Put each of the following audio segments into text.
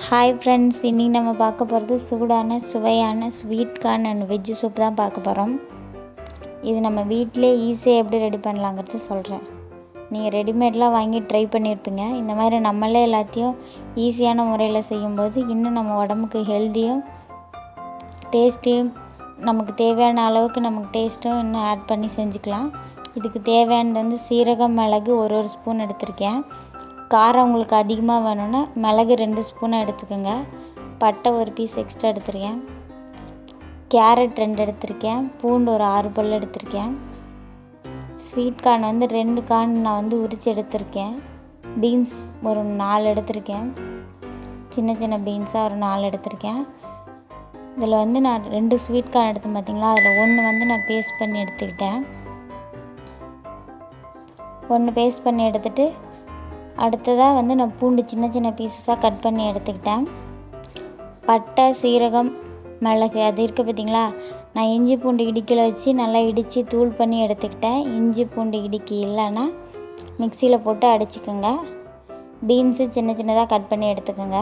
Hi friends, இன்றைக்கி நம்ம பார்க்க போகிறது சூடான சுவையான sweet corn and veg soup தான் பார்க்க போகிறோம். இது நம்ம வீட்டிலே ஈஸியாக எப்படி ரெடி பண்ணலாங்கிறது சொல்கிறேன். நீங்கள் ரெடிமேட்லாம் வாங்கி ட்ரை பண்ணியிருப்பீங்க. இந்த மாதிரி நம்மளே எல்லாத்தையும் ஈஸியான முறையில் செய்யும்போது இன்னும் நம்ம உடம்புக்கு ஹெல்த்தியும் டேஸ்ட்டையும் நமக்கு தேவையான அளவுக்கு நமக்கு டேஸ்ட்டும் இன்னும் ஆட் பண்ணி செஞ்சுக்கலாம். இதுக்கு தேவையானது வந்து சீரகம், மிளகு ஒரு ஸ்பூன் எடுத்திருக்கேன். காரம் உங்களுக்கு அதிகமாக வேணும்னா மிளகு 2 ஸ்பூனை எடுத்துக்கோங்க. பட்டை ஒரு பீஸ் எக்ஸ்ட்ரா எடுத்துருக்கேன். கேரட் 2 எடுத்திருக்கேன். பூண்டு ஒரு 6 பல் எடுத்திருக்கேன். ஸ்வீட் கார்ன் வந்து 2 கார்ன் நான் வந்து உரித்து எடுத்திருக்கேன். பீன்ஸ் ஒரு 4 எடுத்திருக்கேன். சின்ன சின்ன பீன்ஸாக ஒரு 4 எடுத்திருக்கேன். இதில் வந்து நான் 2 ஸ்வீட் கார்ன் எடுத்தேன் பார்த்திங்களா, அதில் ஒன்று வந்து நான் பேஸ்ட் பண்ணி எடுத்துக்கிட்டேன். ஒன்று பேஸ்ட் பண்ணி எடுத்துகிட்டு அடுத்ததாக வந்து நான் பூண்டு சின்ன சின்ன பீஸஸாக கட் பண்ணி எடுத்துக்கிட்டேன். பட்டை, சீரகம், மிளகு அது இருக்குது பார்த்திங்களா, நான் இஞ்சி பூண்டு இடிக்கல வச்சு நல்லா இடித்து தூள் பண்ணி எடுத்துக்கிட்டேன். இஞ்சி பூண்டு இடிக்கி இல்லைன்னா மிக்சியில் போட்டு அடிச்சுக்கோங்க. பீன்ஸு சின்ன சின்னதாக கட் பண்ணி எடுத்துக்கோங்க.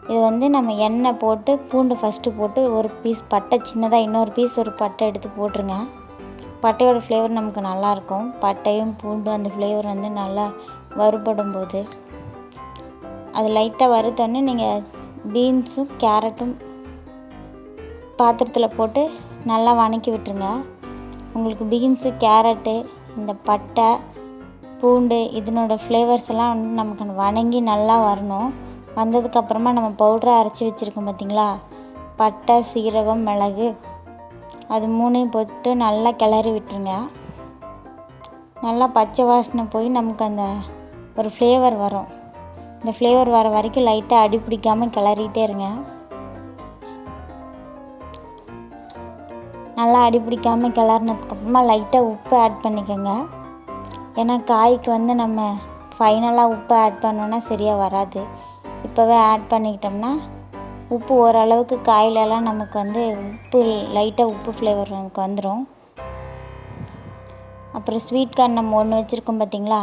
இது வந்து நம்ம எண்ணெய் போட்டு பூண்டு ஃபஸ்ட்டு போட்டு ஒரு பீஸ் பட்டை சின்னதாக இன்னொரு பீஸ் ஒரு பட்டை எடுத்து போட்டுருங்க. பட்டையோட ஃப்ளேவர் நமக்கு நல்லாயிருக்கும். பட்டையும் பூண்டும் அந்த ஃப்ளேவர் வந்து நல்லா வறுபடும் போது அது லைட்டாக வறுத்தோன்னே நீங்கள் பீன்ஸும் கேரட்டும் பாத்திரத்தில் போட்டு நல்லா வதக்கி விட்டுருங்க. உங்களுக்கு பீன்ஸு, கேரட்டு, இந்த பட்டை, பூண்டு இதனோட ஃப்ளேவர்ஸ் எல்லாம் வந்து நமக்கு வதங்கி நல்லா வரணும். வந்ததுக்கப்புறமா நம்ம பவுடராக அரைச்சி வச்சுருக்கோம் பார்த்திங்களா, பட்டை, சீரகம், மிளகு அது 3ஐயும் போட்டு நல்லா கிளறி விட்டுருங்க. நல்லா பச்சை வாசனை போய் நமக்கு அந்த ஒரு ஃப்ளேவர் வரும். இந்த ஃப்ளேவர் வர வரைக்கும் லைட்டாக அடி பிடிக்காமல் கிளறிட்டே இருங்க. நல்லா அடி பிடிக்காமல் கிளறினதுக்கப்புறமா லைட்டாக உப்பு ஆட் பண்ணிக்கோங்க. ஏன்னா காய்க்கு வந்து நம்ம ஃபைனலாக உப்பு ஆட் பண்ணோன்னா சரியாக வராது. இப்போவே ஆட் பண்ணிக்கிட்டோம்னா உப்பு ஓரளவுக்கு காயிலெல்லாம் நமக்கு வந்து உப்பு லைட்டாக உப்பு ஃப்ளேவர் நமக்கு வந்துடும். அப்புறம் ஸ்வீட் கார்ன் நம்ம ஒன்று வச்சுருக்கோம் பார்த்திங்களா,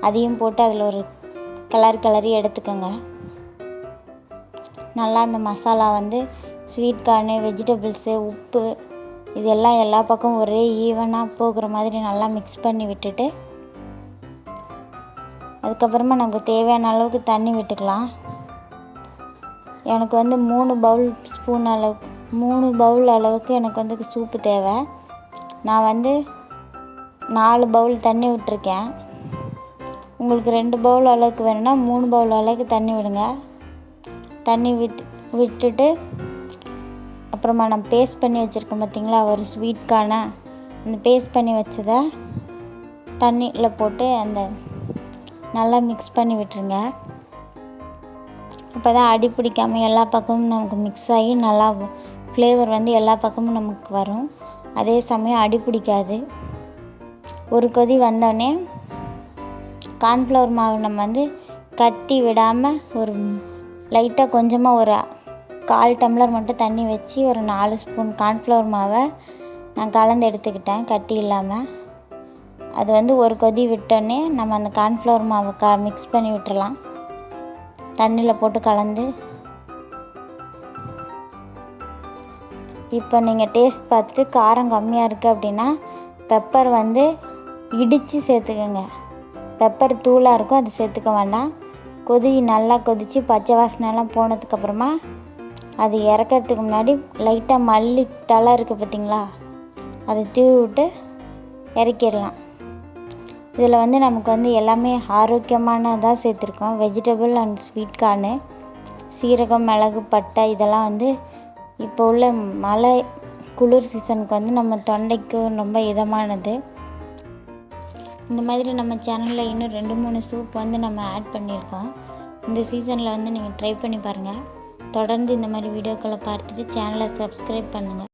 அதையும் போட்டு அதில் ஒரு கிளறி எடுத்துக்கோங்க. நல்லா அந்த மசாலா வந்து ஸ்வீட் கார்னு, வெஜிடபிள்ஸு, உப்பு இதெல்லாம் எல்லா பக்கமும் ஒரே ஈவனாக போகிற மாதிரி நல்லா மிக்ஸ் பண்ணி விட்டுட்டு அதுக்கப்புறமா நமக்கு தேவையான அளவுக்கு தண்ணி விட்டுக்கலாம். எனக்கு வந்து 3 பவுல் அளவுக்கு எனக்கு வந்து சூப்பு தேவை. நான் வந்து 4 பவுல் தண்ணி விட்டுருக்கேன். உங்களுக்கு 2 பவுல் அளவுக்கு வேணும்னா 3 பவுல் அளவுக்கு தண்ணி விடுங்க. தண்ணி விட்டுட்டு அப்புறமா நான் பேஸ்ட் பண்ணி வச்சுருக்கேன் பார்த்திங்களா ஒரு ஸ்வீட் கார்னை, அந்த பேஸ்ட் பண்ணி வச்சதை தண்ணியில் போட்டு அந்த நல்லா மிக்ஸ் பண்ணி விட்டுருங்க. அப்போ தான் அடி பிடிக்காமல் எல்லா பக்கமும் நமக்கு மிக்ஸ் ஆகி நல்லா ஃப்ளேவர் வந்து எல்லா பக்கமும் நமக்கு வரும். அதே சமயம் அடி பிடிக்காது. ஒரு கொதி வந்தோடனே கார்ன்ஃப்ளவர் மாவு நம்ம வந்து கட்டி விடாமல் ஒரு லைட்டாக கொஞ்சமாக ஒரு 1/4 டம்ளர் மட்டும் தண்ணி வச்சு ஒரு 4 ஸ்பூன் கார்ன்ஃப்ளவர் மாவை நான் கலந்து எடுத்துக்கிட்டேன் கட்டி இல்லாமல். அது வந்து ஒரு கொதி விட்டோடனே நம்ம அந்த கார்ன்ஃப்ளவர் மாவை மிக்ஸ் பண்ணி விட்டுறலாம். தண்ணியில் போட்டு கலந்து இப்போ நீங்கள் டேஸ்ட் பார்த்துட்டு காரம் கம்மியாக இருக்குது அப்படின்னா பெப்பர் வந்து இடித்து சேர்த்துக்கோங்க. பெப்பர் தூளாக இருக்கும், அது சேர்த்துக்க வேண்டாம். நல்லா கொதித்து பச்சை வாசனைலாம் போனதுக்கப்புறமா அது இறக்கிறதுக்கு முன்னாடி லைட்டாக மல்லி தழை இருக்குது பார்த்திங்களா, அதை தூவி விட்டு இறக்கிடலாம். இதில் வந்து நமக்கு வந்து எல்லாமே ஆரோக்கியமானதாக சேர்த்துருக்கோம். வெஜிடபிள் அண்ட் ஸ்வீட் கார்னு, சீரகம், மிளகு, பட்டை இதெல்லாம் வந்து இப்போ உள்ள மழை குளிர் சீசனுக்கு வந்து நம்ம தொண்டைக்கு ரொம்ப இதமானது. இந்த மாதிரி நம்ம சேனலில் இன்னும் 2-3 சூப் வந்து நம்ம ஆட் பண்ணியிருக்கோம். இந்த சீசனில் வந்து நீங்கள் ட்ரை பண்ணி பாருங்கள். தொடர்ந்து இந்த மாதிரி வீடியோக்களை பார்த்துட்டு சேனலை சப்ஸ்கிரைப் பண்ணுங்கள்.